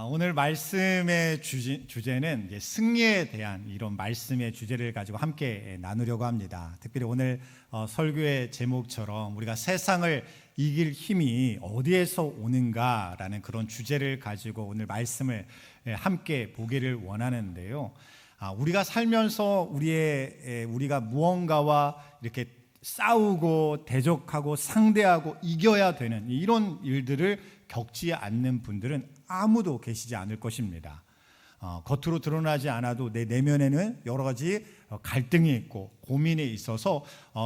오늘 말씀의 주제는 이제 승리에 대한 이런 말씀의 주제를 가지고 함께 나누려고 합니다. 특별히 오늘 설교의 제목처럼 우리가 세상을 이길 힘이 어디에서 오는가라는 그런 주제를 가지고 오늘 말씀을 함께 보기를 원하는데요. 우리가 살면서 우리가 무언가와 이렇게 싸우고 대적하고 상대하고 이겨야 되는 이런 일들을 겪지 않는 분들은 아무도 계시지 않을 것입니다. 겉으로 드러나지 않아도 내 내면에는 여러 가지 갈등이 있고 고민이 있어서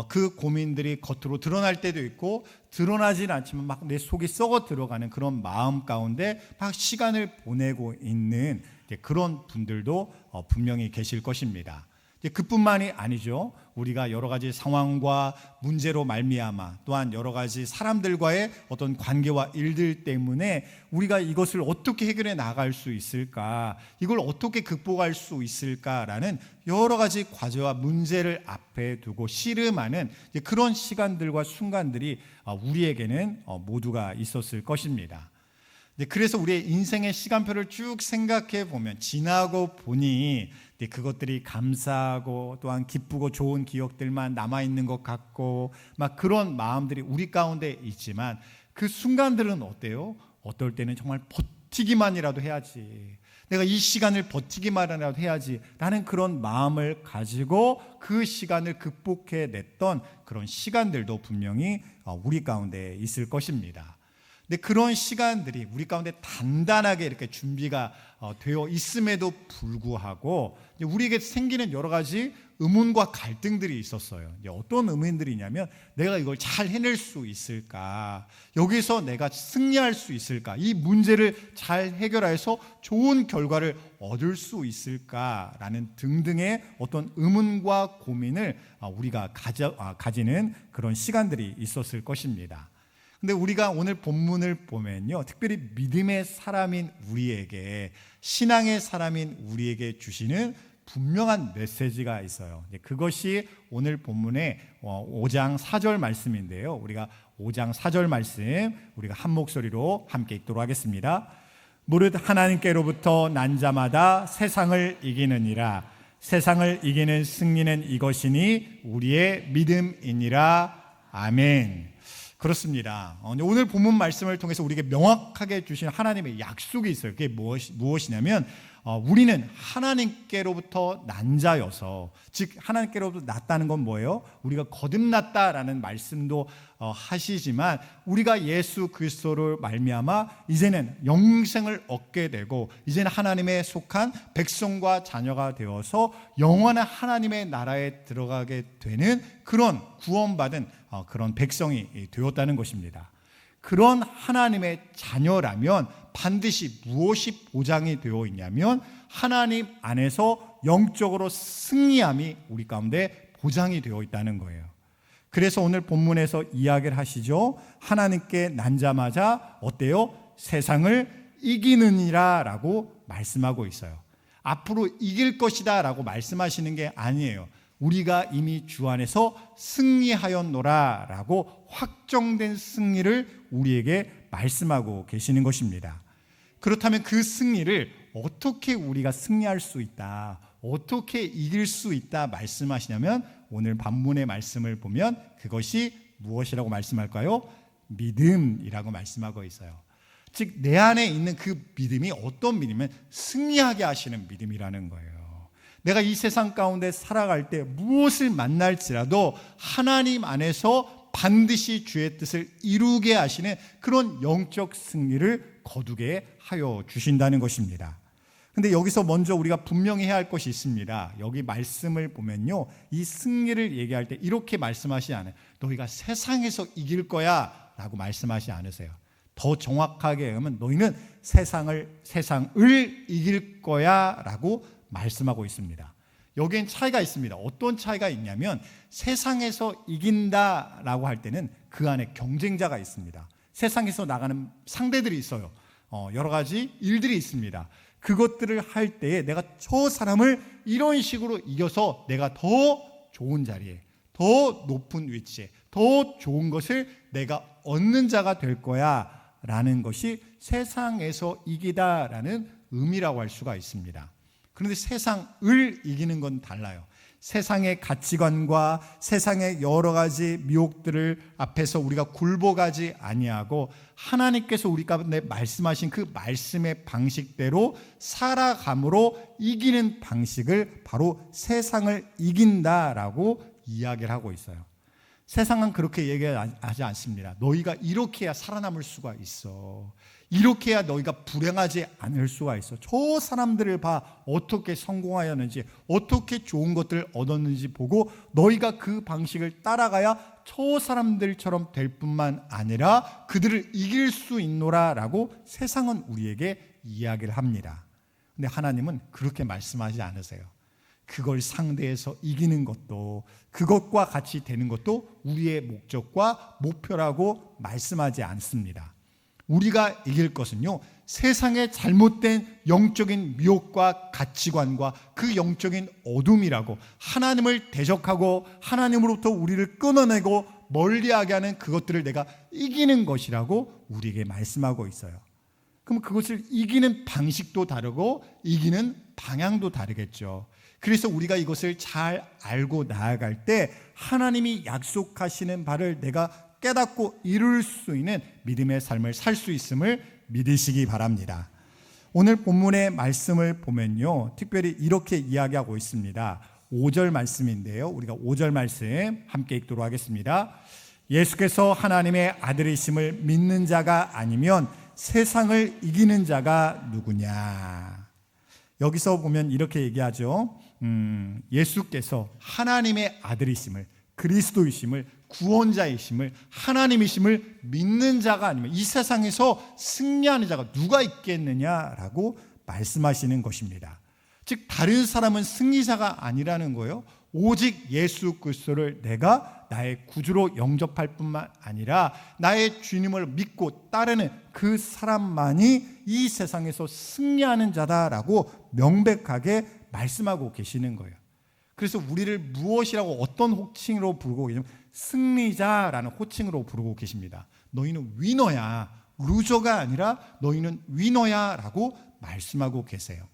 그 고민들이 겉으로 드러날 때도 있고 드러나진 않지만 막 내 속이 썩어 들어가는 그런 마음 가운데 막 시간을 보내고 있는 그런 분들도 분명히 계실 것입니다. 그뿐만이 아니죠. 우리가 여러 가지 상황과 문제로 말미암아 또한 여러 가지 사람들과의 어떤 관계와 일들 때문에 우리가 이것을 어떻게 해결해 나갈 수 있을까, 이걸 어떻게 극복할 수 있을까라는 여러 가지 과제와 문제를 앞에 두고 씨름하는 그런 시간들과 순간들이 우리에게는 모두가 있었을 것입니다. 그래서 우리의 인생의 시간표를 쭉 생각해 보면 지나고 보니 그것들이 감사하고 또한 기쁘고 좋은 기억들만 남아있는 것 같고 막 그런 마음들이 우리 가운데 있지만 그 순간들은 어때요? 어떨 때는 정말 버티기만이라도 해야지, 내가 이 시간을 버티기만이라도 해야지 라는 그런 마음을 가지고 그 시간을 극복해냈던 그런 시간들도 분명히 우리 가운데 있을 것입니다. 근데 그런 시간들이 우리 가운데 단단하게 이렇게 준비가 되어 있음에도 불구하고 우리에게 생기는 여러 가지 의문과 갈등들이 있었어요. 어떤 의문들이냐면 내가 이걸 잘 해낼 수 있을까? 여기서 내가 승리할 수 있을까? 이 문제를 잘 해결해서 좋은 결과를 얻을 수 있을까라는 등등의 어떤 의문과 고민을 우리가 가지는 그런 시간들이 있었을 것입니다. 근데 우리가 오늘 본문을 보면요, 특별히 믿음의 사람인 우리에게, 신앙의 사람인 우리에게 주시는 분명한 메시지가 있어요. 그것이 오늘 본문의 5장 4절 말씀인데요. 우리가 5장 4절 말씀 우리가 한 목소리로 함께 읽도록 하겠습니다. 무릇 하나님께로부터 난 자마다 세상을 이기느니라. 세상을 이기는 승리는 이것이니 우리의 믿음이니라. 아멘. 그렇습니다. 오늘 본문 말씀을 통해서 우리에게 명확하게 주신 하나님의 약속이 있어요. 그게 무엇이냐면 우리는 하나님께로부터 난 자여서, 즉 하나님께로부터 났다는 건 뭐예요? 우리가 거듭났다라는 말씀도 하시지만 우리가 예수 그리스도를 말미암아 이제는 영생을 얻게 되고 이제는 하나님의 속한 백성과 자녀가 되어서 영원한 하나님의 나라에 들어가게 되는 그런 구원받은 그런 백성이 되었다는 것입니다. 그런 하나님의 자녀라면 반드시 무엇이 보장이 되어 있냐면 하나님 안에서 영적으로 승리함이 우리 가운데 보장이 되어 있다는 거예요. 그래서 오늘 본문에서 이야기를 하시죠. 하나님께 난 자마자 어때요? 세상을 이기느니라 라고 말씀하고 있어요. 앞으로 이길 것이다 라고 말씀하시는 게 아니에요. 우리가 이미 주 안에서 승리하였노라 라고 확정된 승리를 우리에게 말씀하고 계시는 것입니다. 그렇다면 그 승리를 어떻게 우리가 승리할 수 있다, 어떻게 이길 수 있다 말씀하시냐면 오늘 본문의 말씀을 보면 그것이 무엇이라고 말씀할까요? 믿음이라고 말씀하고 있어요. 즉 내 안에 있는 그 믿음이 어떤 믿음이면 승리하게 하시는 믿음이라는 거예요. 내가 이 세상 가운데 살아갈 때 무엇을 만날지라도 하나님 안에서 반드시 주의 뜻을 이루게 하시는 그런 영적 승리를 거두게 하여 주신다는 것입니다. 근데 여기서 먼저 우리가 분명히 해야 할 것이 있습니다. 여기 말씀을 보면요, 이 승리를 얘기할 때 이렇게 말씀하시지 않아요. 너희가 세상에서 이길 거야 라고 말씀하시지 않으세요. 더 정확하게 하면 너희는 세상을 이길 거야 라고 말씀하고 있습니다. 여기엔 차이가 있습니다. 어떤 차이가 있냐면 세상에서 이긴다라고 할 때는 그 안에 경쟁자가 있습니다. 세상에서 나가는 상대들이 있어요. 여러 가지 일들이 있습니다. 그것들을 할 때에 내가 저 사람을 이런 식으로 이겨서 내가 더 좋은 자리에, 더 높은 위치에, 더 좋은 것을 내가 얻는 자가 될 거야 이긴다라는 것이 세상에서 이기다라는 의미라고 할 수가 있습니다. 그런데 세상을 이기는 건 달라요. 세상의 가치관과 세상의 여러 가지 미혹들을 앞에서 우리가 굴복하지 아니하고 하나님께서 우리 가운데 말씀하신 그 말씀의 방식대로 살아감으로 이기는 방식을 바로 세상을 이긴다라고 이야기를 하고 있어요. 세상은 그렇게 얘기하지 않습니다. 너희가 이렇게 해야 살아남을 수가 있어. 이렇게 해야 너희가 불행하지 않을 수가 있어. 저 사람들을 봐. 어떻게 성공하였는지, 어떻게 좋은 것들을 얻었는지 보고 너희가 그 방식을 따라가야 저 사람들처럼 될 뿐만 아니라 그들을 이길 수 있노라라고 세상은 우리에게 이야기를 합니다. 근데 하나님은 그렇게 말씀하지 않으세요. 그걸 상대해서 이기는 것도, 그것과 같이 되는 것도 우리의 목적과 목표라고 말씀하지 않습니다. 우리가 이길 것은요, 세상의 잘못된 영적인 미혹과 가치관과 그 영적인 어둠이라고, 하나님을 대적하고 하나님으로부터 우리를 끊어내고 멀리하게 하는 그것들을 내가 이기는 것이라고 우리에게 말씀하고 있어요. 그럼 그것을 이기는 방식도 다르고 이기는 방향도 다르겠죠. 그래서 우리가 이것을 잘 알고 나아갈 때 하나님이 약속하시는 바를 내가 깨닫고 이룰 수 있는 믿음의 삶을 살 수 있음을 믿으시기 바랍니다. 오늘 본문의 말씀을 보면요, 특별히 이렇게 이야기하고 있습니다. 5절 말씀인데요, 우리가 5절 말씀 함께 읽도록 하겠습니다. 예수께서 하나님의 아들이심을 믿는 자가 아니면 세상을 이기는 자가 누구냐. 여기서 보면 이렇게 얘기하죠. 예수께서 하나님의 아들이심을, 그리스도이심을, 구원자이심을, 하나님이심을 믿는 자가 아니면 이 세상에서 승리하는 자가 누가 있겠느냐라고 말씀하시는 것입니다. 즉 다른 사람은 승리자가 아니라는 거예요. 오직 예수 그리스도를 내가 나의 구주로 영접할 뿐만 아니라 나의 주님을 믿고 따르는 그 사람만이 이 세상에서 승리하는 자다라고 명백하게 말씀하고 계시는 거예요. 그래서 우리를 무엇이라고, 어떤 호칭으로 부르고 계시냐면 승리자라는 호칭으로 부르고 계십니다. 너희는 위너야, 루저가 아니라 너희는 위너야 라고 말씀하고 계세요.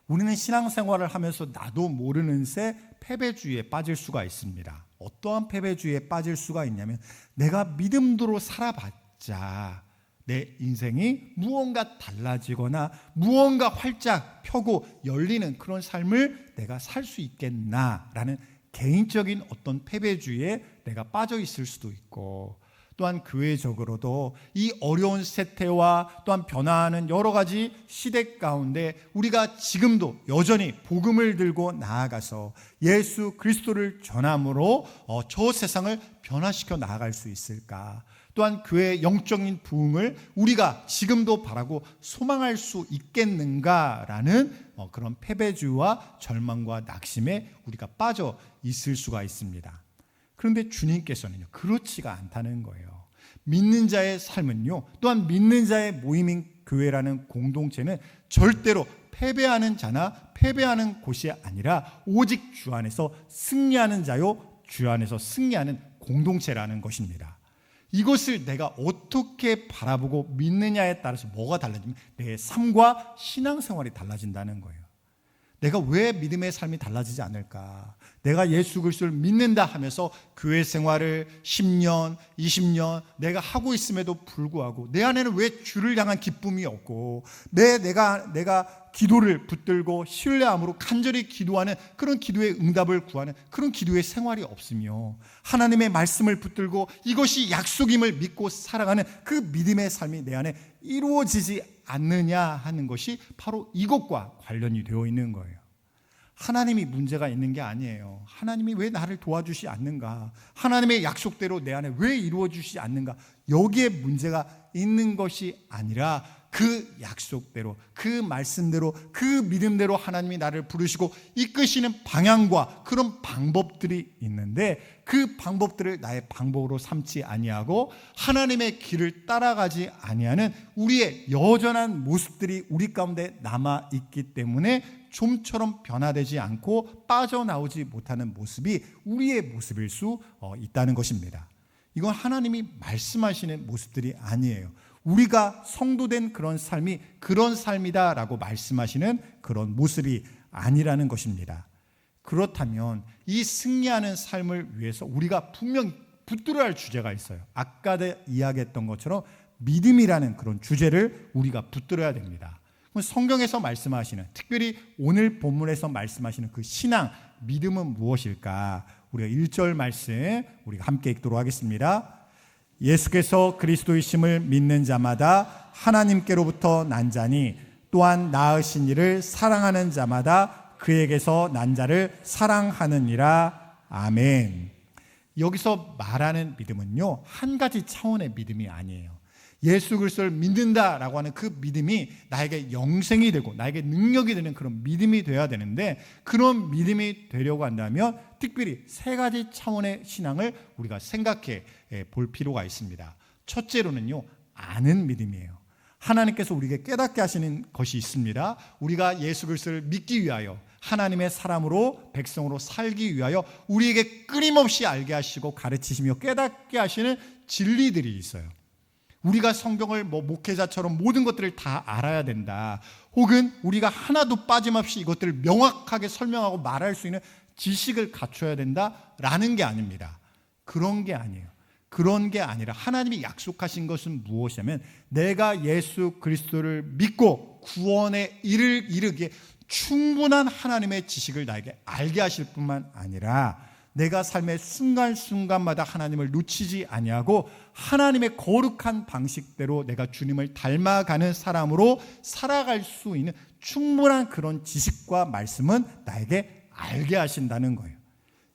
우리는 신앙생활을 하면서 나도 모르는 새 패배주의에 빠질 수가 있습니다. 어떠한 패배주의에 빠질 수가 있냐면, 내가 믿음으로 살아봤자 내 인생이 무언가 달라지거나 무언가 활짝 펴고 열리는 그런 삶을 내가 살 수 있겠나라는 개인적인 어떤 패배주의에 내가 빠져 있을 수도 있고, 또한 교회적으로도 이 어려운 세태와 또한 변화하는 여러 가지 시대 가운데 우리가 지금도 여전히 복음을 들고 나아가서 예수 그리스도를 전함으로 저 세상을 변화시켜 나아갈 수 있을까? 또한 교회의 영적인 부흥을 우리가 지금도 바라고 소망할 수 있겠는가라는 그런 패배주의와 절망과 낙심에 우리가 빠져 있을 수가 있습니다. 그런데 주님께서는요, 그렇지가 않다는 거예요. 믿는 자의 삶은요, 또한 믿는 자의 모임인 교회라는 공동체는 절대로 패배하는 자나 패배하는 곳이 아니라 오직 주 안에서 승리하는 자요, 주 안에서 승리하는 공동체라는 것입니다. 이것을 내가 어떻게 바라보고 믿느냐에 따라서 뭐가 달라지면 내 삶과 신앙생활이 달라진다는 거예요. 내가 왜 믿음의 삶이 달라지지 않을까? 내가 예수 그리스도를 믿는다 하면서 교회 생활을 10년, 20년 내가 하고 있음에도 불구하고 내 안에는 왜 주를 향한 기쁨이 없고, 내가 기도를 붙들고 신뢰함으로 간절히 기도하는 그런 기도의 응답을 구하는 그런 기도의 생활이 없으며, 하나님의 말씀을 붙들고 이것이 약속임을 믿고 살아가는 그 믿음의 삶이 내 안에 이루어지지 않느냐 하는 것이 바로 이것과 관련이 되어 있는 거예요. 하나님이 문제가 있는 게 아니에요. 하나님이 왜 나를 도와주시 않는가? 하나님의 약속대로 내 안에 왜 이루어주시 않는가? 여기에 문제가 있는 것이 아니라 그 약속대로, 그 말씀대로, 그 믿음대로 하나님이 나를 부르시고 이끄시는 방향과 그런 방법들이 있는데, 그 방법들을 나의 방법으로 삼지 아니하고 하나님의 길을 따라가지 아니하는 우리의 여전한 모습들이 우리 가운데 남아 있기 때문에 좀처럼 변화되지 않고 빠져나오지 못하는 모습이 우리의 모습일 수 있다는 것입니다. 이건 하나님이 말씀하시는 모습들이 아니에요. 우리가 성도된 그런 삶이 그런 삶이다라고 말씀하시는 그런 모습이 아니라는 것입니다. 그렇다면 이 승리하는 삶을 위해서 우리가 분명히 붙들어야 할 주제가 있어요. 아까 이야기했던 것처럼 믿음이라는 그런 주제를 우리가 붙들어야 됩니다. 성경에서 말씀하시는, 특별히 오늘 본문에서 말씀하시는 그 신앙, 믿음은 무엇일까? 우리가 1절 말씀 우리가 함께 읽도록 하겠습니다. 예수께서 그리스도이심을 믿는 자마다 하나님께로부터 난 자니 또한 낳으신 이를 사랑하는 자마다 그에게서 난 자를 사랑하느니라. 아멘. 여기서 말하는 믿음은요, 한 가지 차원의 믿음이 아니에요. 예수 그리스도를 믿는다라고 하는 그 믿음이 나에게 영생이 되고 나에게 능력이 되는 그런 믿음이 되어야 되는데, 그런 믿음이 되려고 한다면 특별히 세 가지 차원의 신앙을 우리가 생각해 볼 필요가 있습니다. 첫째로는요, 아는 믿음이에요. 하나님께서 우리에게 깨닫게 하시는 것이 있습니다. 우리가 예수 그리스도를 믿기 위하여, 하나님의 사람으로 백성으로 살기 위하여 우리에게 끊임없이 알게 하시고 가르치시며 깨닫게 하시는 진리들이 있어요. 우리가 성경을 목회자처럼 모든 것들을 다 알아야 된다, 혹은 우리가 하나도 빠짐없이 이것들을 명확하게 설명하고 말할 수 있는 지식을 갖춰야 된다라는 게 아닙니다. 그런 게 아니에요. 그런 게 아니라 하나님이 약속하신 것은 무엇이냐면, 내가 예수 그리스도를 믿고 구원에 이르기에 충분한 하나님의 지식을 나에게 알게 하실 뿐만 아니라 내가 삶의 순간순간마다 하나님을 놓치지 아니하고 하나님의 거룩한 방식대로 내가 주님을 닮아가는 사람으로 살아갈 수 있는 충분한 그런 지식과 말씀은 나에게 알게 하신다는 거예요.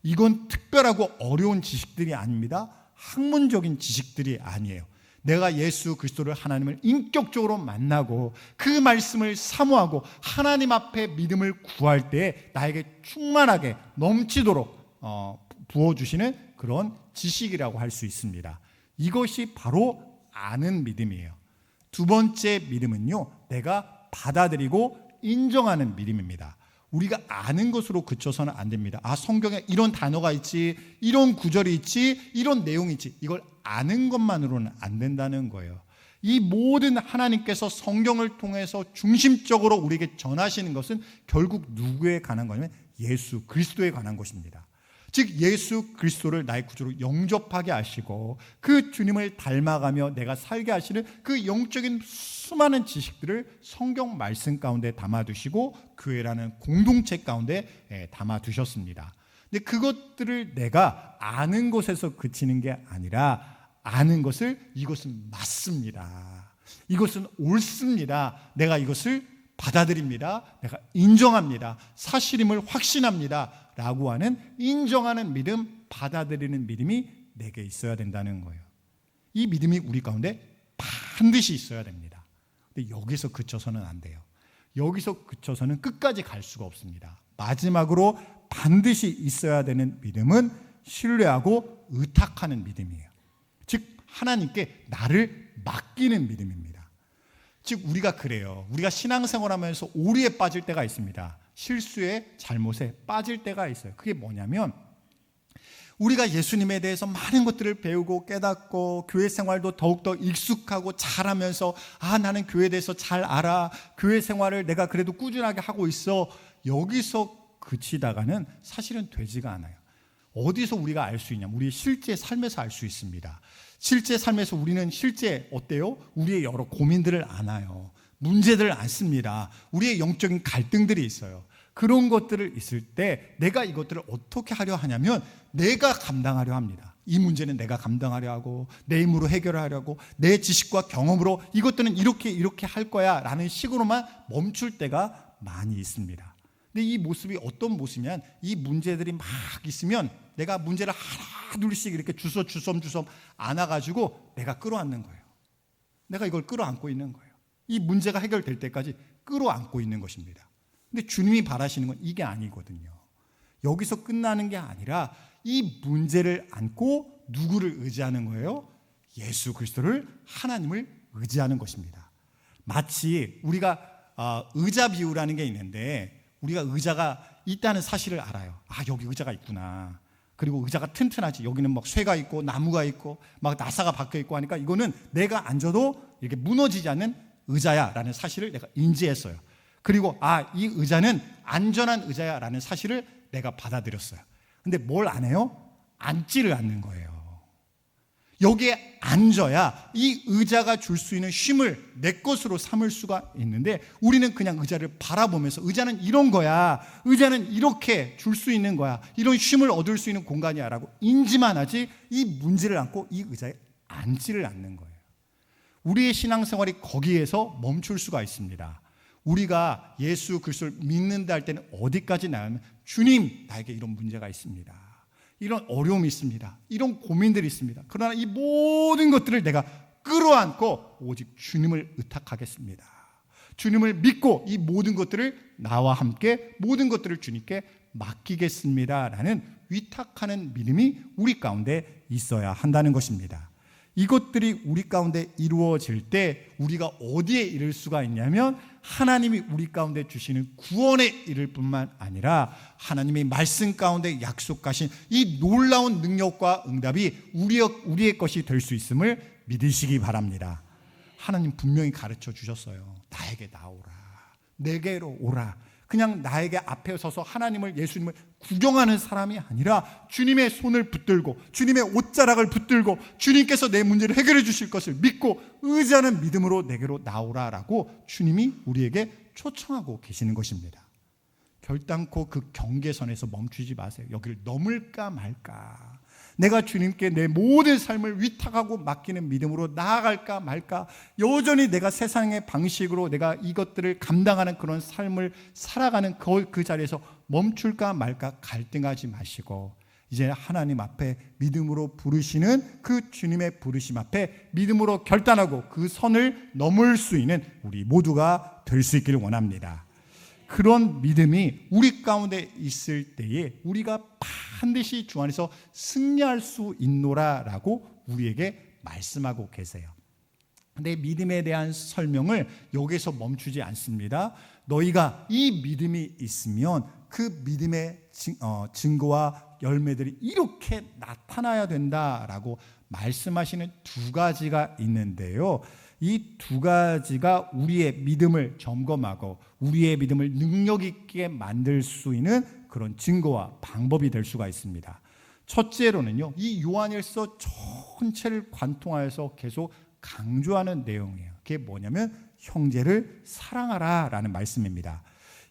이건 특별하고 어려운 지식들이 아닙니다. 학문적인 지식들이 아니에요. 내가 예수 그리스도를, 하나님을 인격적으로 만나고 그 말씀을 사모하고 하나님 앞에 믿음을 구할 때에 나에게 충만하게 넘치도록 부어주시는 그런 지식이라고 할 수 있습니다. 이것이 바로 아는 믿음이에요. 두 번째 믿음은요, 내가 받아들이고 인정하는 믿음입니다. 우리가 아는 것으로 그쳐서는 안 됩니다. 성경에 이런 단어가 있지, 이런 구절이 있지, 이런 내용이 있지, 이걸 아는 것만으로는 안 된다는 거예요. 이 모든 하나님께서 성경을 통해서 중심적으로 우리에게 전하시는 것은 결국 누구에 관한 거냐면 예수 그리스도에 관한 것입니다. 즉 예수 그리스도를 나의 구주로 영접하게 하시고 그 주님을 닮아가며 내가 살게 하시는 그 영적인 수많은 지식들을 성경 말씀 가운데 담아두시고 교회라는 공동체 가운데 담아두셨습니다. 근데 그것들을 내가 아는 것에서 그치는 게 아니라, 아는 것을 이것은 맞습니다, 이것은 옳습니다, 내가 이것을 받아들입니다, 내가 인정합니다, 사실임을 확신합니다 라고 하는 인정하는 믿음, 받아들이는 믿음이 내게 있어야 된다는 거예요. 이 믿음이 우리 가운데 반드시 있어야 됩니다. 근데 여기서 그쳐서는 안 돼요. 여기서 그쳐서는 끝까지 갈 수가 없습니다. 마지막으로 반드시 있어야 되는 믿음은 신뢰하고 의탁하는 믿음이에요. 즉 하나님께 나를 맡기는 믿음입니다. 즉 우리가 그래요. 우리가 신앙생활하면서 오류에 빠질 때가 있습니다. 실수에, 잘못에 빠질 때가 있어요. 그게 뭐냐면, 우리가 예수님에 대해서 많은 것들을 배우고 깨닫고 교회 생활도 더욱더 익숙하고 잘하면서 나는 교회에 대해서 잘 알아, 교회 생활을 내가 그래도 꾸준하게 하고 있어, 여기서 그치다가는 사실은 되지가 않아요. 어디서 우리가 알 수 있냐면 우리의 실제 삶에서 알 수 있습니다. 실제 삶에서 우리는 실제 어때요? 우리의 여러 고민들을 안아요. 문제들을 안습니다. 우리의 영적인 갈등들이 있어요. 그런 것들을 있을 때 내가 이것들을 어떻게 하려 하냐면 내가 감당하려 합니다. 이 문제는 내가 감당하려 하고 내 힘으로 해결하려고, 내 지식과 경험으로 이것들은 이렇게 할 거야 라는 식으로만 멈출 때가 많이 있습니다. 근데 이 모습이 어떤 모습이냐면, 이 문제들이 막 있으면 내가 문제를 하나둘씩 이렇게 주섬 안아가지고 내가 끌어안는 거예요. 내가 이걸 끌어안고 있는 거예요. 이 문제가 해결될 때까지 끌어안고 있는 것입니다. 근데 주님이 바라시는 건 이게 아니거든요. 여기서 끝나는 게 아니라 이 문제를 안고 누구를 의지하는 거예요? 예수 그리스도를, 하나님을 의지하는 것입니다. 마치 우리가 의자 비유라는 게 있는데, 우리가 의자가 있다는 사실을 알아요. 여기 의자가 있구나. 그리고 의자가 튼튼하지. 여기는 막 쇠가 있고 나무가 있고 막 나사가 박혀 있고 하니까 이거는 내가 앉아도 이렇게 무너지지 않는 의자야라는 사실을 내가 인지했어요. 그리고 이 의자는 안전한 의자야라는 사실을 내가 받아들였어요. 근데 뭘 안 해요? 앉지를 않는 거예요. 여기에 앉아야 이 의자가 줄 수 있는 쉼을 내 것으로 삼을 수가 있는데, 우리는 그냥 의자를 바라보면서 의자는 이런 거야, 의자는 이렇게 줄 수 있는 거야, 이런 쉼을 얻을 수 있는 공간이야 라고 인지만 하지 이 문제를 안고 이 의자에 앉지를 않는 거예요. 우리의 신앙생활이 거기에서 멈출 수가 있습니다. 우리가 예수 그리스도를 믿는다 할 때는 어디까지 나가면, 주님, 나에게 이런 문제가 있습니다, 이런 어려움이 있습니다, 이런 고민들이 있습니다, 그러나 이 모든 것들을 내가 끌어안고 오직 주님을 의탁하겠습니다, 주님을 믿고 이 모든 것들을 나와 함께 모든 것들을 주님께 맡기겠습니다 라는 위탁하는 믿음이 우리 가운데 있어야 한다는 것입니다. 이것들이 우리 가운데 이루어질 때 우리가 어디에 이를 수가 있냐면, 하나님이 우리 가운데 주시는 구원에 이를 뿐만 아니라 하나님의 말씀 가운데 약속하신 이 놀라운 능력과 응답이 우리의 것이 될 수 있음을 믿으시기 바랍니다. 하나님 분명히 가르쳐 주셨어요. 나에게 나오라, 내게로 오라. 그냥 나에게 앞에 서서 하나님을, 예수님을 구경하는 사람이 아니라 주님의 손을 붙들고 주님의 옷자락을 붙들고 주님께서 내 문제를 해결해 주실 것을 믿고 의지하는 믿음으로 내게로 나오라라고 주님이 우리에게 초청하고 계시는 것입니다. 결단코 그 경계선에서 멈추지 마세요. 여기를 넘을까 말까, 내가 주님께 내 모든 삶을 위탁하고 맡기는 믿음으로 나아갈까 말까, 여전히 내가 세상의 방식으로 내가 이것들을 감당하는 그런 삶을 살아가는 그 자리에서 멈출까 말까 갈등하지 마시고, 이제 하나님 앞에 믿음으로 부르시는 그 주님의 부르심 앞에 믿음으로 결단하고 그 선을 넘을 수 있는 우리 모두가 될 수 있기를 원합니다. 그런 믿음이 우리 가운데 있을 때에 우리가 반드시 주 안에서 승리할 수 있노라라고 우리에게 말씀하고 계세요. 근데 믿음에 대한 설명을 여기서 멈추지 않습니다. 너희가 이 믿음이 있으면 그 믿음의 증거와 열매들이 이렇게 나타나야 된다라고 말씀하시는 두 가지가 있는데요. 이 두 가지가 우리의 믿음을 점검하고 우리의 믿음을 능력 있게 만들 수 있는 그런 증거와 방법이 될 수가 있습니다. 첫째로는요, 이 요한일서 전체를 관통하여서 계속 강조하는 내용이에요. 그게 뭐냐면 형제를 사랑하라 라는 말씀입니다.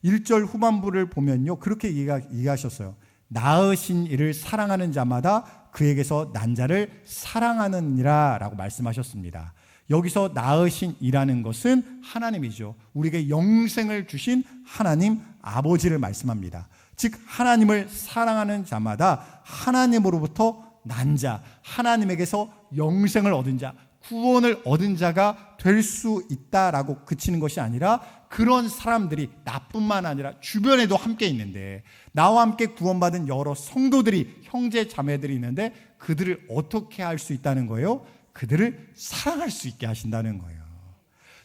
1절 후반부를 보면요, 그렇게 얘기하셨어요. 낳으신 이를 사랑하는 자마다 그에게서 난 자를 사랑하느니라 라고 말씀하셨습니다. 여기서 낳으신 이라는 것은 하나님이죠. 우리에게 영생을 주신 하나님 아버지를 말씀합니다. 즉 하나님을 사랑하는 자마다 하나님으로부터 난 자, 하나님에게서 영생을 얻은 자, 구원을 얻은 자가 될 수 있다라고 그치는 것이 아니라, 그런 사람들이 나뿐만 아니라 주변에도 함께 있는데, 나와 함께 구원받은 여러 성도들이, 형제 자매들이 있는데 그들을 어떻게 할 수 있다는 거예요? 그들을 사랑할 수 있게 하신다는 거예요.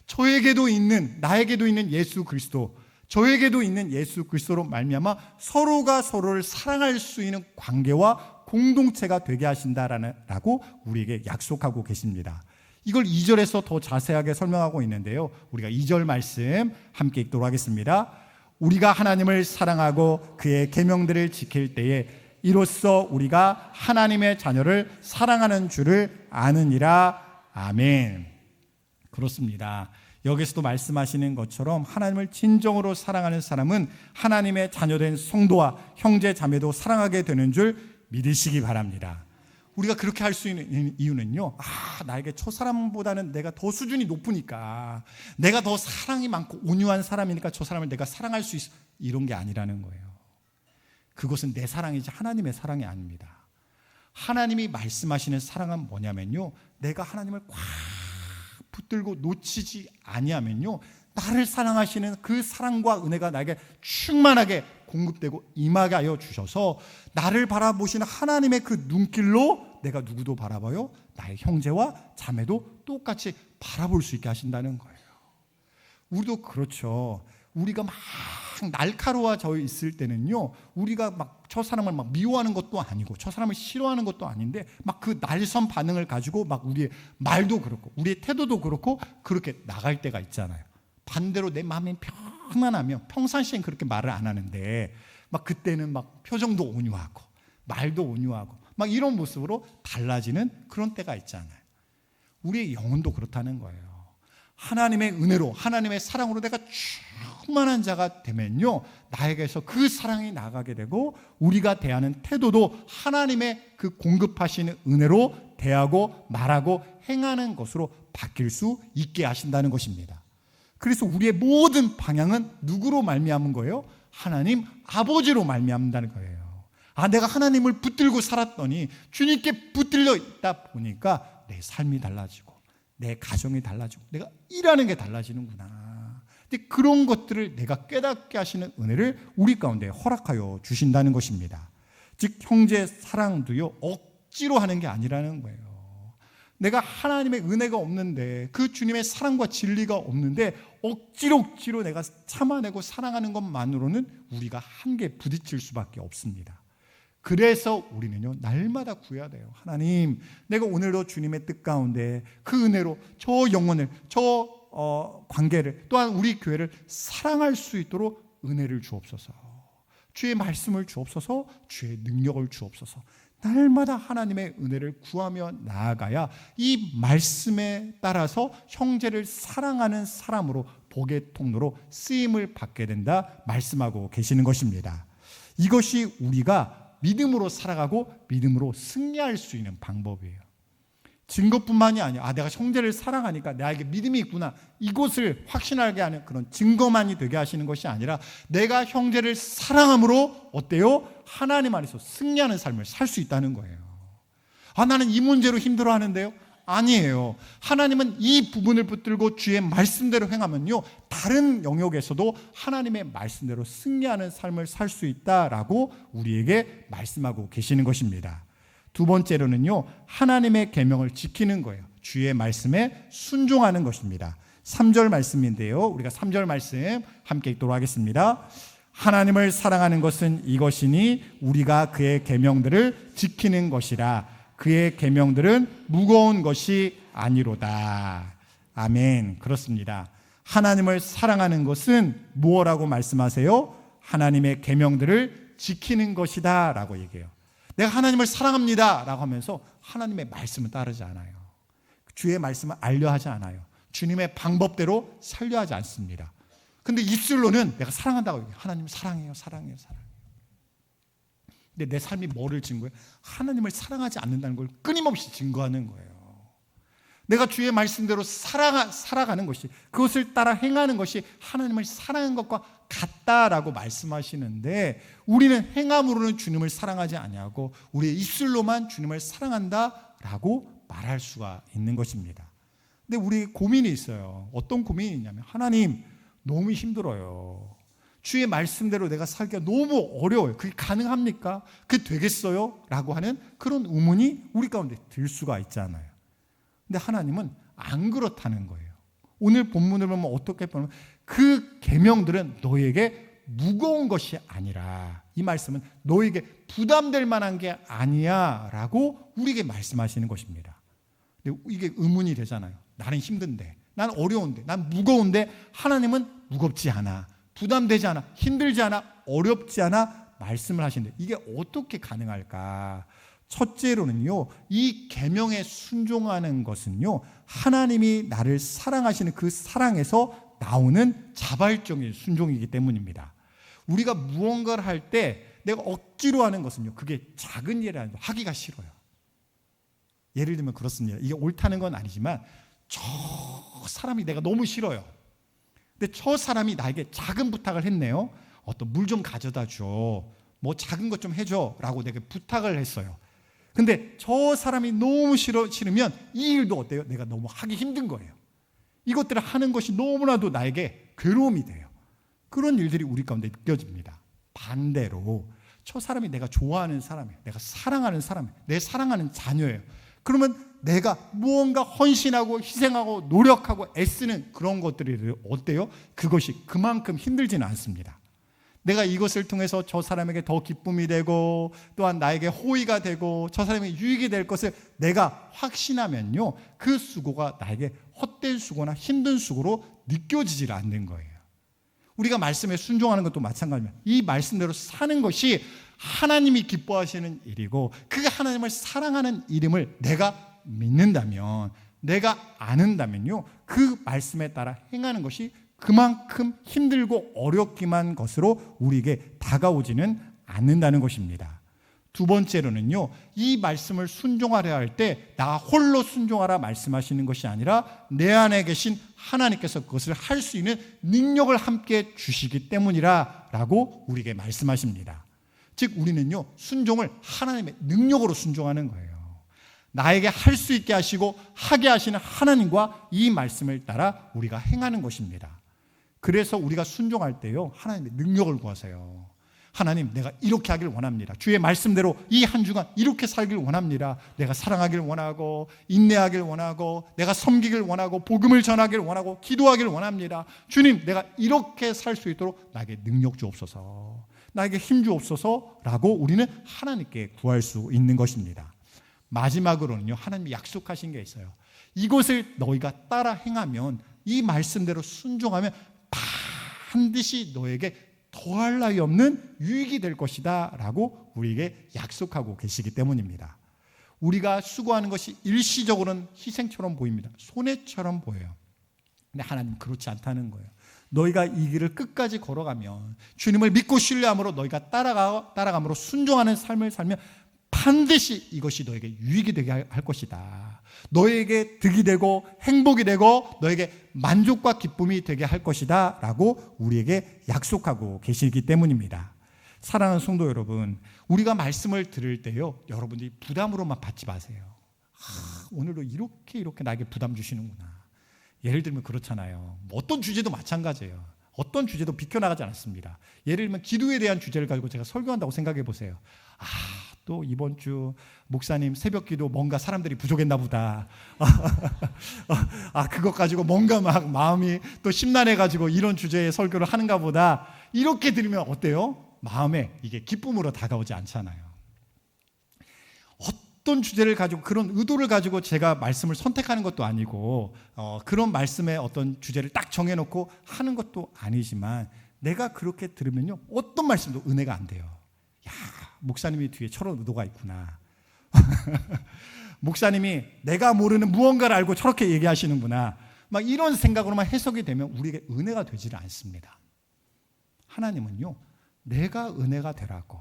저에게도 있는, 나에게도 있는 예수 그리스도, 저에게도 있는 예수 그리스도로 말미암아 서로가 서로를 사랑할 수 있는 관계와 공동체가 되게 하신다라고 우리에게 약속하고 계십니다. 이걸 2절에서 더 자세하게 설명하고 있는데요, 우리가 2절 말씀 함께 읽도록 하겠습니다. 우리가 하나님을 사랑하고 그의 계명들을 지킬 때에 이로써 우리가 하나님의 자녀를 사랑하는 줄을 아느니라. 아멘. 그렇습니다. 여기서도 말씀하시는 것처럼 하나님을 진정으로 사랑하는 사람은 하나님의 자녀된 성도와 형제 자매도 사랑하게 되는 줄 믿으시기 바랍니다. 우리가 그렇게 할 수 있는 이유는요, 나에게 저 사람보다는 내가 더 수준이 높으니까, 내가 더 사랑이 많고 온유한 사람이니까 저 사람을 내가 사랑할 수 있어, 이런 게 아니라는 거예요. 그것은 내 사랑이지 하나님의 사랑이 아닙니다. 하나님이 말씀하시는 사랑은 뭐냐면요, 내가 하나님을 꽉 붙들고 놓치지 아니하면요, 나를 사랑하시는 그 사랑과 은혜가 나에게 충만하게 공급되고 임하게 하여 주셔서 나를 바라보시는 하나님의 그 눈길로 내가 누구도 바라봐요, 나의 형제와 자매도 똑같이 바라볼 수 있게 하신다는 거예요. 우리도 그렇죠. 우리가 날카로워져 있을 때는요, 우리가 막 저 사람을 막 미워하는 것도 아니고 저 사람을 싫어하는 것도 아닌데 막 그 날선 반응을 가지고 막 우리의 말도 그렇고 우리의 태도도 그렇고 그렇게 나갈 때가 있잖아요. 반대로 내 마음이 편안하면 평상시엔 그렇게 말을 안 하는데 막 그때는 막 표정도 온유하고 말도 온유하고 막 이런 모습으로 달라지는 그런 때가 있잖아요. 우리의 영혼도 그렇다는 거예요. 하나님의 은혜로, 하나님의 사랑으로 내가 충만한 자가 되면요, 나에게서 그 사랑이 나가게 되고 우리가 대하는 태도도 하나님의 그 공급하시는 은혜로 대하고 말하고 행하는 것으로 바뀔 수 있게 하신다는 것입니다. 그래서 우리의 모든 방향은 누구로 말미암은 거예요? 하나님 아버지로 말미암는다는 거예요. 내가 하나님을 붙들고 살았더니 주님께 붙들려 있다 보니까 내 삶이 달라지고 내 가정이 달라지고 내가 일하는 게 달라지는구나. 근데 그런 것들을 내가 깨닫게 하시는 은혜를 우리 가운데 허락하여 주신다는 것입니다. 즉 형제 사랑도요, 억지로 하는 게 아니라는 거예요. 내가 하나님의 은혜가 없는데, 그 주님의 사랑과 진리가 없는데 억지로 내가 참아내고 사랑하는 것만으로는 우리가 한계에 부딪힐 수밖에 없습니다. 그래서 우리는요, 날마다 구해야 돼요. 하나님, 내가 오늘도 주님의 뜻 가운데 그 은혜로 저 영혼을, 저 관계를, 또한 우리 교회를 사랑할 수 있도록 은혜를 주옵소서. 주의 말씀을 주옵소서. 주의 능력을 주옵소서. 날마다 하나님의 은혜를 구하며 나아가야 이 말씀에 따라서 형제를 사랑하는 사람으로 복의 통로로 쓰임을 받게 된다 말씀하고 계시는 것입니다. 이것이 우리가 믿음으로 살아가고 믿음으로 승리할 수 있는 방법이에요. 증거뿐만이 아니야. 내가 형제를 사랑하니까 나에게 믿음이 있구나. 이것을 확신하게 하는 그런 증거만이 되게 하시는 것이 아니라 내가 형제를 사랑함으로 어때요? 하나님 안에서 승리하는 삶을 살 수 있다는 거예요. 나는 이 문제로 힘들어하는데요. 아니에요. 하나님은 이 부분을 붙들고 주의 말씀대로 행하면요, 다른 영역에서도 하나님의 말씀대로 승리하는 삶을 살 수 있다라고 우리에게 말씀하고 계시는 것입니다. 두 번째로는요, 하나님의 계명을 지키는 거예요. 주의 말씀에 순종하는 것입니다. 3절 말씀인데요, 우리가 3절 말씀 함께 읽도록 하겠습니다. 하나님을 사랑하는 것은 이것이니 우리가 그의 계명들을 지키는 것이라. 그의 계명들은 무거운 것이 아니로다. 아멘. 그렇습니다. 하나님을 사랑하는 것은 무엇이라고 말씀하세요? 하나님의 계명들을 지키는 것이다 라고 얘기해요. 내가 하나님을 사랑합니다 라고 하면서 하나님의 말씀을 따르지 않아요. 주의 말씀을 알려 하지 않아요. 주님의 방법대로 살려 하지 않습니다. 근데 입술로는 내가 사랑한다고 얘기해요. 하나님 사랑해요, 사랑해요, 사랑해요. 근데 내 삶이 뭐를 증거해요? 하나님을 사랑하지 않는다는 걸 끊임없이 증거하는 거예요. 내가 주의 말씀대로 살아가는 것이, 그것을 따라 행하는 것이 하나님을 사랑하는 것과 같다라고 말씀하시는데, 우리는 행함으로는 주님을 사랑하지 아니하고 우리의 입술로만 주님을 사랑한다라고 말할 수가 있는 것입니다. 근데 우리 고민이 있어요. 어떤 고민이 있냐면, 하나님 너무 힘들어요. 주의 말씀대로 내가 살기가 너무 어려워요. 그게 가능합니까? 그게 되겠어요? 라고 하는 그런 의문이 우리 가운데 들 수가 있잖아요. 근데 하나님은 안 그렇다는 거예요. 오늘 본문을 보면 어떻게 보면 그 계명들은 너에게 무거운 것이 아니라, 이 말씀은 너에게 부담될 만한 게 아니야 라고 우리에게 말씀하시는 것입니다. 근데 이게 의문이 되잖아요. 나는 힘든데, 난 어려운데, 난 무거운데 하나님은 무겁지 않아, 부담되지 않아, 힘들지 않아, 어렵지 않아 말씀을 하시는데 이게 어떻게 가능할까? 첫째로는요, 이 계명에 순종하는 것은요, 하나님이 나를 사랑하시는 그 사랑에서 나오는 자발적인 순종이기 때문입니다. 우리가 무언가를 할 때 내가 억지로 하는 것은요, 그게 작은 일이 아니고 하기가 싫어요. 예를 들면 그렇습니다. 이게 옳다는 건 아니지만 저 사람이 내가 너무 싫어요. 근데 저 사람이 나에게 작은 부탁을 했네요. 어떤 물 좀 가져다 줘, 뭐 작은 것 좀 해줘 라고 내게 부탁을 했어요. 근데 저 사람이 너무 싫으면 이 일도 어때요? 내가 너무 하기 힘든 거예요. 이것들을 하는 것이 너무나도 나에게 괴로움이 돼요. 그런 일들이 우리 가운데 느껴집니다. 반대로 저 사람이 내가 좋아하는 사람이에요. 내가 사랑하는 사람이에요. 내 사랑하는 자녀예요. 그러면 내가 무언가 헌신하고 희생하고 노력하고 애쓰는 그런 것들이 어때요? 그것이 그만큼 힘들지는 않습니다. 내가 이것을 통해서 저 사람에게 더 기쁨이 되고 또한 나에게 호의가 되고 저 사람에게 유익이 될 것을 내가 확신하면요, 그 수고가 나에게 헛된 수고나 힘든 수고로 느껴지질 않는 거예요. 우리가 말씀에 순종하는 것도 마찬가지입니다. 이 말씀대로 사는 것이 하나님이 기뻐하시는 일이고, 그 하나님을 사랑하는 이름을 내가 믿는다면, 내가 아는다면요, 그 말씀에 따라 행하는 것이 그만큼 힘들고 어렵기만 것으로 우리에게 다가오지는 않는다는 것입니다. 두 번째로는요, 이 말씀을 순종하려 할 때 나 홀로 순종하라 말씀하시는 것이 아니라 내 안에 계신 하나님께서 그것을 할 수 있는 능력을 함께 주시기 때문이라 라고 우리에게 말씀하십니다. 즉 우리는요, 순종을 하나님의 능력으로 순종하는 거예요. 나에게 할 수 있게 하시고 하게 하시는 하나님과 이 말씀을 따라 우리가 행하는 것입니다. 그래서 우리가 순종할 때요, 하나님의 능력을 구하세요. 하나님, 내가 이렇게 하길 원합니다. 주의 말씀대로 이 한 주간 이렇게 살길 원합니다. 내가 사랑하길 원하고 인내하길 원하고 내가 섬기길 원하고 복음을 전하길 원하고 기도하길 원합니다. 주님, 내가 이렇게 살 수 있도록 나에게 능력 주옵소서, 나에게 힘 주옵소서라고 우리는 하나님께 구할 수 있는 것입니다. 마지막으로는요, 하나님이 약속하신 게 있어요. 이것을 너희가 따라 행하면, 이 말씀대로 순종하면 반드시 너에게 더할 나위 없는 유익이 될 것이다 라고 우리에게 약속하고 계시기 때문입니다. 우리가 수고하는 것이 일시적으로는 희생처럼 보입니다. 손해처럼 보여요. 근데 하나님은 그렇지 않다는 거예요. 너희가 이 길을 끝까지 걸어가면, 주님을 믿고 신뢰함으로 너희가 따라감으로 순종하는 삶을 살면 반드시 이것이 너에게 유익이 되게 할 것이다. 너에게 득이 되고 행복이 되고 너에게 만족과 기쁨이 되게 할 것이다 라고 우리에게 약속하고 계시기 때문입니다. 사랑하는 성도 여러분, 우리가 말씀을 들을 때요, 여러분들이 부담으로만 받지 마세요. 오늘도 이렇게 나에게 부담 주시는구나. 예를 들면 그렇잖아요. 어떤 주제도 마찬가지예요. 어떤 주제도 비켜나가지 않았습니다. 예를 들면 기도에 대한 주제를 가지고 제가 설교한다고 생각해 보세요. 또 이번 주 목사님 새벽 기도 뭔가 사람들이 부족했나 보다. 그것 가지고 뭔가 막 마음이 또 심란해가지고 이런 주제의 설교를 하는가 보다. 이렇게 들으면 어때요? 마음에 이게 기쁨으로 다가오지 않잖아요. 어떤 주제를 가지고, 그런 의도를 가지고 제가 말씀을 선택하는 것도 아니고, 그런 말씀의 어떤 주제를 딱 정해놓고 하는 것도 아니지만, 내가 그렇게 들으면요, 어떤 말씀도 은혜가 안 돼요. 야, 목사님이 뒤에 저런 의도가 있구나. 목사님이 내가 모르는 무언가를 알고 저렇게 얘기하시는구나. 막 이런 생각으로만 해석이 되면 우리에게 은혜가 되지를 않습니다. 하나님은요, 내가 은혜가 되라고,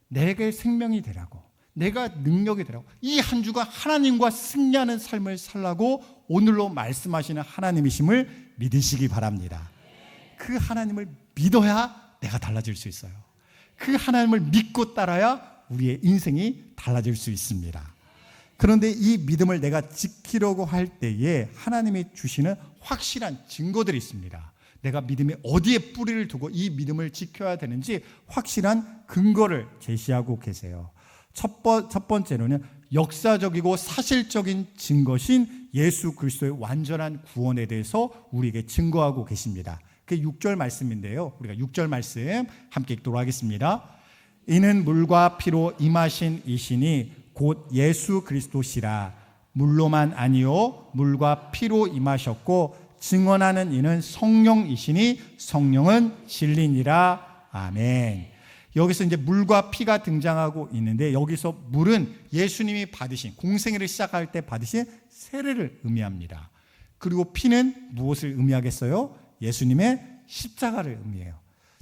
내게 생명이 되라고, 내가 능력이 되라고, 이 한 주가 하나님과 승리하는 삶을 살라고 오늘로 말씀하시는 하나님이심을 믿으시기 바랍니다. 그 하나님을 믿어야 내가 달라질 수 있어요. 그 하나님을 믿고 따라야 우리의 인생이 달라질 수 있습니다. 그런데 이 믿음을 내가 지키려고 할 때에 하나님이 주시는 확실한 증거들이 있습니다. 내가 믿음이 어디에 뿌리를 두고 이 믿음을 지켜야 되는지 확실한 근거를 제시하고 계세요. 첫 번째로는 역사적이고 사실적인 증거신 예수 그리스도의 완전한 구원에 대해서 우리에게 증거하고 계십니다. 그 6절 말씀인데요, 우리가 6절 말씀 함께 읽도록 하겠습니다. 이는 물과 피로 임하신 이신이 곧 예수 그리스도시라. 물로만 아니요 물과 피로 임하셨고 증언하는 이는 성령이시니 성령은 진리니라. 아멘. 여기서 이제 물과 피가 등장하고 있는데, 여기서 물은 예수님이 받으신, 공생애를 시작할 때 받으신 세례를 의미합니다. 그리고 피는 무엇을 의미하겠어요? 예수님의 십자가를 의미해요.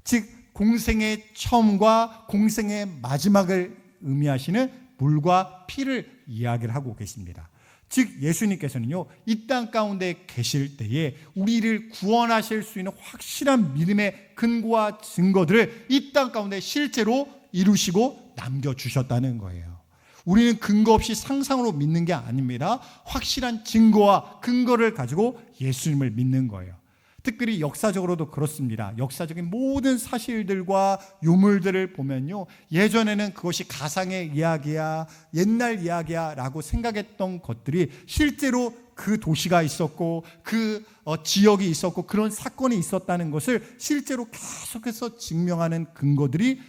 즉 공생의 처음과 공생의 마지막을 의미하시는 물과 피를 이야기를 하고 계십니다. 즉 예수님께서는요, 이 땅 가운데 계실 때에 우리를 구원하실 수 있는 확실한 믿음의 근거와 증거들을 이 땅 가운데 실제로 이루시고 남겨주셨다는 거예요. 우리는 근거 없이 상상으로 믿는 게 아닙니다. 확실한 증거와 근거를 가지고 예수님을 믿는 거예요. 특별히 역사적으로도 그렇습니다. 역사적인 모든 사실들과 유물들을 보면요, 예전에는 그것이 가상의 이야기야, 옛날 이야기야 라고 생각했던 것들이 실제로 그 도시가 있었고 그 지역이 있었고 그런 사건이 있었다는 것을 실제로 계속해서 증명하는 근거들이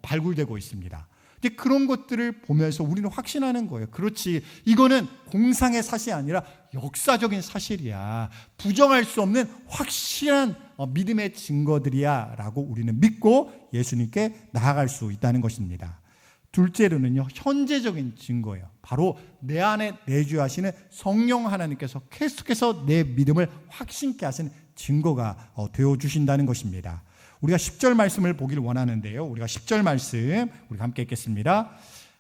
발굴되고 있습니다. 이제 그런 것들을 보면서 우리는 확신하는 거예요. 그렇지, 이거는 공상의 사실이 아니라 역사적인 사실이야. 부정할 수 없는 확실한 믿음의 증거들이야 라고 우리는 믿고 예수님께 나아갈 수 있다는 것입니다. 둘째로는요, 현재적인 증거예요. 바로 내 안에 내주하시는 성령 하나님께서 계속해서 내 믿음을 확신케 하시는 증거가 되어주신다는 것입니다. 우리가 10절 말씀을 보길 원하는데요, 우리가 10절 말씀 우리가 함께 읽겠습니다.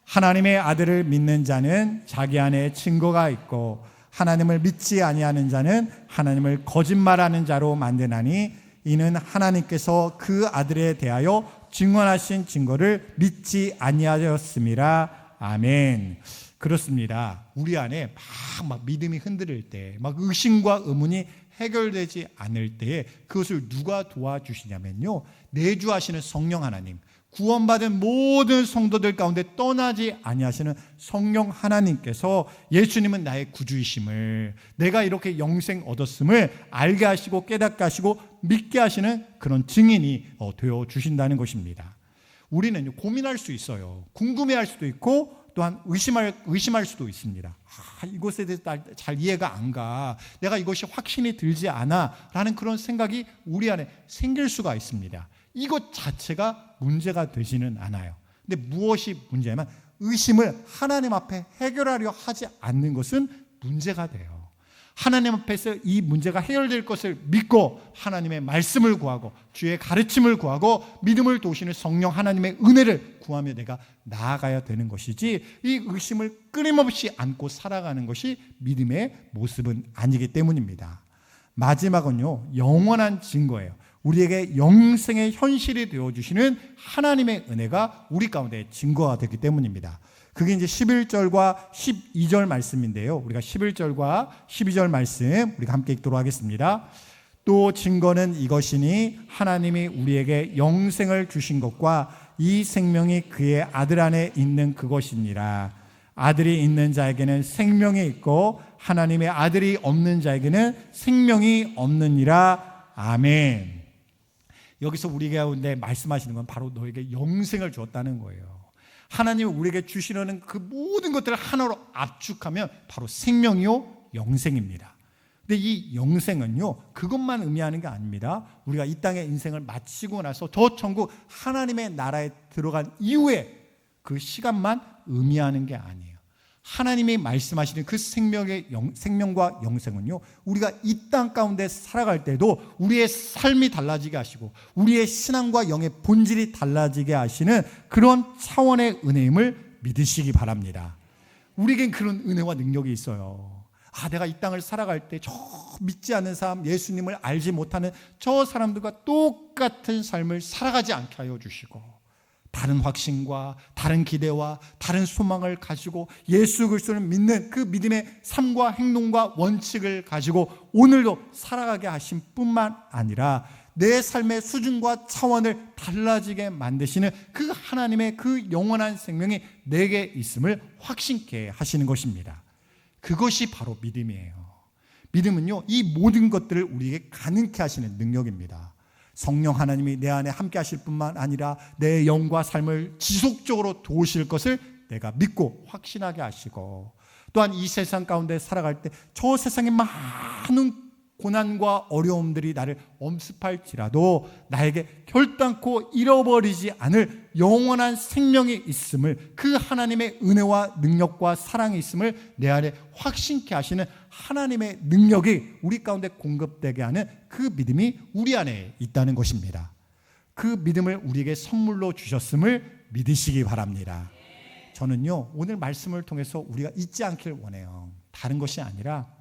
하나님의 아들을 믿는 자는 자기 안에 증거가 있고 하나님을 믿지 아니하는 자는 하나님을 거짓말하는 자로 만드나니 이는 하나님께서 그 아들에 대하여 증언하신 증거를 믿지 아니하였음이라. 아멘. 그렇습니다. 우리 안에 막 믿음이 흔들릴 때, 막 의심과 의문이 해결되지 않을 때에 그것을 누가 도와주시냐면요, 내주하시는 성령 하나님, 구원받은 모든 성도들 가운데 떠나지 아니하시는 성령 하나님께서 예수님은 나의 구주이심을, 내가 이렇게 영생 얻었음을 알게 하시고 깨닫게 하시고 믿게 하시는 그런 증인이 되어 주신다는 것입니다. 우리는 고민할 수 있어요. 궁금해할 수도 있고 또한 의심할 수도 있습니다. 이것에 대해서 잘 이해가 안 가, 내가 이것이 확신이 들지 않아 라는 그런 생각이 우리 안에 생길 수가 있습니다. 이것 자체가 문제가 되지는 않아요. 근데 무엇이 문제냐면 의심을 하나님 앞에 해결하려 하지 않는 것은 문제가 돼요. 하나님 앞에서 이 문제가 해결될 것을 믿고 하나님의 말씀을 구하고 주의 가르침을 구하고 믿음을 도우시는 성령 하나님의 은혜를 구하며 내가 나아가야 되는 것이지, 이 의심을 끊임없이 안고 살아가는 것이 믿음의 모습은 아니기 때문입니다. 마지막은요, 영원한 증거예요. 우리에게 영생의 현실이 되어주시는 하나님의 은혜가 우리 가운데 증거가 되기 때문입니다. 그게 이제 11절과 12절 말씀인데요, 우리가 11절과 12절 말씀 우리가 함께 읽도록 하겠습니다. 또 증거는 이것이니 하나님이 우리에게 영생을 주신 것과 이 생명이 그의 아들 안에 있는 그것이니라. 아들이 있는 자에게는 생명이 있고 하나님의 아들이 없는 자에게는 생명이 없느니라. 아멘. 여기서 우리 가운데 말씀하시는 건 바로 너에게 영생을 주었다는 거예요. 하나님이 우리에게 주시려는 그 모든 것들을 하나로 압축하면 바로 생명이요 영생입니다. 근데 이 영생은요, 그것만 의미하는 게 아닙니다. 우리가 이 땅의 인생을 마치고 나서 저 천국 하나님의 나라에 들어간 이후에 그 시간만 의미하는 게 아니에요. 하나님이 말씀하시는 그 생명과 영생은요, 우리가 이 땅 가운데 살아갈 때도 우리의 삶이 달라지게 하시고 우리의 신앙과 영의 본질이 달라지게 하시는 그런 차원의 은혜임을 믿으시기 바랍니다. 우리에겐 그런 은혜와 능력이 있어요. 내가 이 땅을 살아갈 때 저 믿지 않는 사람, 예수님을 알지 못하는 저 사람들과 똑같은 삶을 살아가지 않게 하여 주시고, 다른 확신과 다른 기대와 다른 소망을 가지고 예수 그리스도를 믿는 그 믿음의 삶과 행동과 원칙을 가지고 오늘도 살아가게 하신 뿐만 아니라 내 삶의 수준과 차원을 달라지게 만드시는 그 하나님의 그 영원한 생명이 내게 있음을 확신케 하시는 것입니다. 그것이 바로 믿음이에요. 믿음은요, 이 모든 것들을 우리에게 가능케 하시는 능력입니다. 성령 하나님이 내 안에 함께 하실 뿐만 아니라 내 영과 삶을 지속적으로 도우실 것을 내가 믿고 확신하게 하시고, 또한 이 세상 가운데 살아갈 때 저 세상의 많은 고난과 어려움들이 나를 엄습할지라도 나에게 결단코 잃어버리지 않을 영원한 생명이 있음을, 그 하나님의 은혜와 능력과 사랑이 있음을 내 안에 확신케 하시는 하나님의 능력이 우리 가운데 공급되게 하는 그 믿음이 우리 안에 있다는 것입니다. 그 믿음을 우리에게 선물로 주셨음을 믿으시기 바랍니다. 저는요, 오늘 말씀을 통해서 우리가 잊지 않길 원해요. 다른 것이 아니라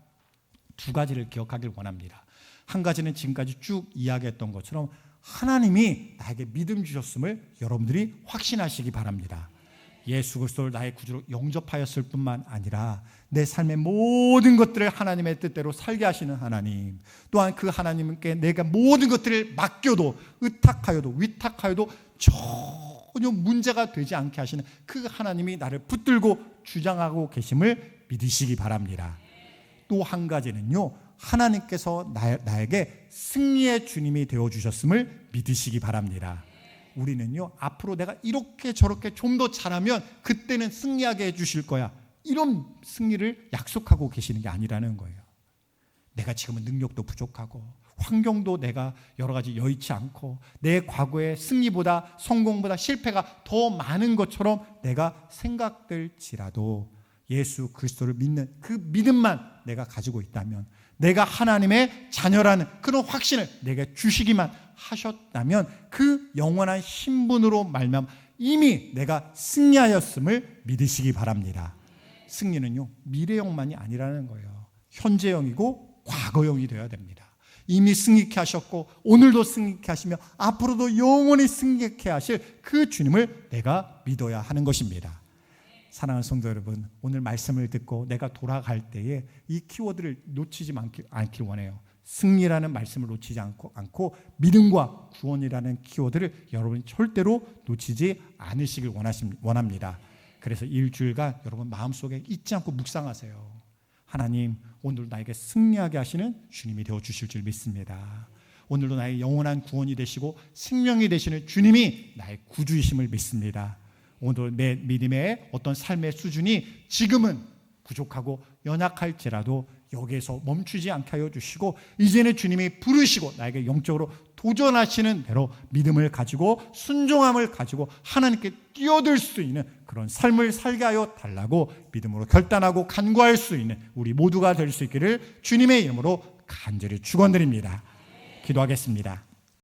두 가지를 기억하길 원합니다. 한 가지는 지금까지 쭉 이야기했던 것처럼 하나님이 나에게 믿음 주셨음을 여러분들이 확신하시기 바랍니다. 예수 그리스도를 나의 구주로 영접하였을 뿐만 아니라 내 삶의 모든 것들을 하나님의 뜻대로 살게 하시는 하나님, 또한 그 하나님께 내가 모든 것들을 맡겨도 의탁하여도 위탁하여도 전혀 문제가 되지 않게 하시는 그 하나님이 나를 붙들고 주장하고 계심을 믿으시기 바랍니다. 또 한 가지는요, 하나님께서 나에게 승리의 주님이 되어주셨음을 믿으시기 바랍니다. 우리는요, 앞으로 내가 이렇게 저렇게 좀 더 잘하면 그때는 승리하게 해주실 거야, 이런 승리를 약속하고 계시는 게 아니라는 거예요. 내가 지금은 능력도 부족하고 환경도 내가 여러 가지 여의치 않고 내 과거의 승리보다 성공보다 실패가 더 많은 것처럼 내가 생각될지라도 예수 그리스도를 믿는 그 믿음만 내가 가지고 있다면, 내가 하나님의 자녀라는 그런 확신을 내게 주시기만 하셨다면 그 영원한 신분으로 말미암아 이미 내가 승리하였음을 믿으시기 바랍니다. 승리는요, 미래형만이 아니라는 거예요. 현재형이고 과거형이 되어야 됩니다. 이미 승리케 하셨고 오늘도 승리케 하시며 앞으로도 영원히 승리케 하실 그 주님을 내가 믿어야 하는 것입니다. 사랑하는 성도 여러분, 오늘 말씀을 듣고 내가 돌아갈 때에 이 키워드를 놓치지 않길 원해요. 승리라는 말씀을 놓치지 않고 믿음과 구원이라는 키워드를 여러분이 절대로 놓치지 않으시길 원합니다. 그래서 일주일간 여러분 마음속에 잊지 않고 묵상하세요. 하나님, 오늘 나에게 승리하게 하시는 주님이 되어주실 줄 믿습니다. 오늘도 나의 영원한 구원이 되시고 생명이 되시는 주님이 나의 구주이심을 믿습니다. 오늘 내 믿음의 어떤 삶의 수준이 지금은 부족하고 연약할지라도 여기에서 멈추지 않게 하여 주시고 이제는 주님이 부르시고 나에게 영적으로 도전하시는 대로 믿음을 가지고 순종함을 가지고 하나님께 뛰어들 수 있는 그런 삶을 살게 하여 달라고 믿음으로 결단하고 간구할 수 있는 우리 모두가 될 수 있기를 주님의 이름으로 간절히 축원드립니다. 기도하겠습니다.